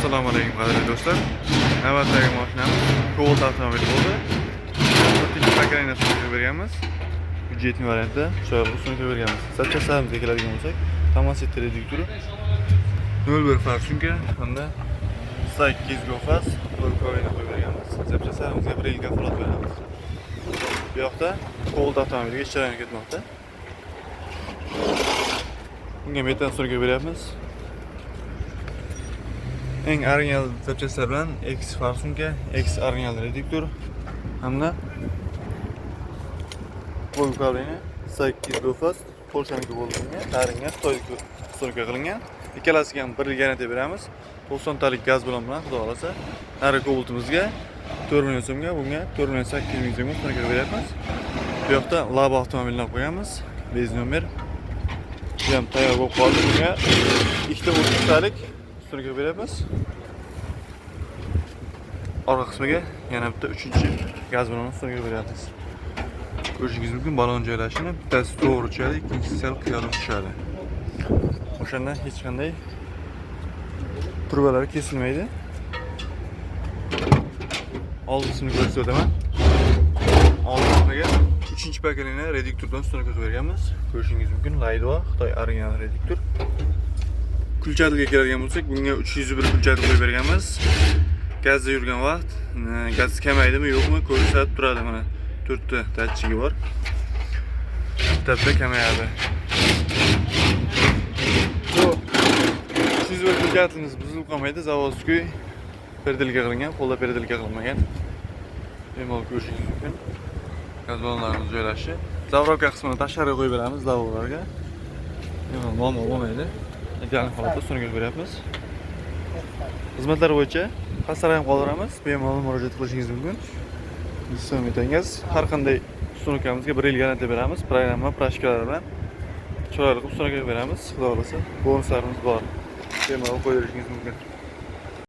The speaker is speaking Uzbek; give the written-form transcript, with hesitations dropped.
Assalomu alaykum qadrli do'stlar. Navbatdagi mashinamiz Cobalt avtomobili bo'ldi. 4-chi pokoleniya so'nga berganmiz. Budjetli variantda chiroyli so'nga berganmiz. Zapchasarimizga keladigan bo'lsak, Tomassi reduktori 01 farsunka hamda 8 gofas qo'yib berganmiz. Zapchasarimizga 1 yilga kafolat beramiz. Bu yoqda Cobalt avtomobiliga ish jarayoni ketmoqda. Bunga metan so'nga beryapmiz. Eng original zapchastlar bilan X farsunka, X original reduktor hamda qo'l uqablini 8 gofas Polshaniki bo'lgan, taringa Xitoylik so'nga qilingan. Ikkalasiga ham 1 yil garantiya beramiz. 90 talik gaz bilan xudo xolasa. Nari Cobaltimizga 4 million so'mga, bunga 4 million 800 ming so'mga so'nga beryapmiz. Bu yoqda Labo avtomobilni olib qo'yamiz. Bez nomer. Bu ham tayyor bo'lib qoldi. Bunga ikkita 30 talik so'nga beryapmiz. Orqa qismiga yana bitta 3-chi gaz balonni so'nga beryapmiz. Ko'rishingiz mumkin, balon joylashini bittasi to'g'ri tushadi, ikkinchisi sal qiyolib tushadi. O'shanda hech qanday turbalar kesilmaydi. Old qismini ko'rsataman. Old qismiga 3-chi pokoleniya reduktordan so'nga berganmiz. Ko'rishingiz mumkin, Laydo Xitoy original reduktor. Kulchadilga keladigan bo'lsak, bunga 301 kulchadil qo'yib berganmiz. Gazda yurgan vaqt gaz kamaydimi yo'qmi ko'rsatib turadi. Mana 4 ta datchigi bor. Bitta kamayadi. Bu 301 kulchadilimiz buzilib qolmaydi, zavodskiy perdelga qilingan, qo'lda perdelga qilinmagan. Bemalol ko'rishingiz mumkin. Gaz ballonlarimiz joylashi. Zavrovka qismini tashqariga qo'yib beramiz, zavodlarga. Bemalol muammo bo'lmaydi. Ideal holatda so'nga beryapmiz. Xizmatlar bo'yicha pastlarga ham qoldiramiz. Bemalol murojaat qilishingiz mumkin. Metangiz har qanday so'nkamizga 1 yil garantiya beramiz. Programma, prashkalar bilan chiroyli qilib so'nga beramiz. Xudo xolasa, bonuslarimiz bor. Bemalol qo'yirishingiz mumkin.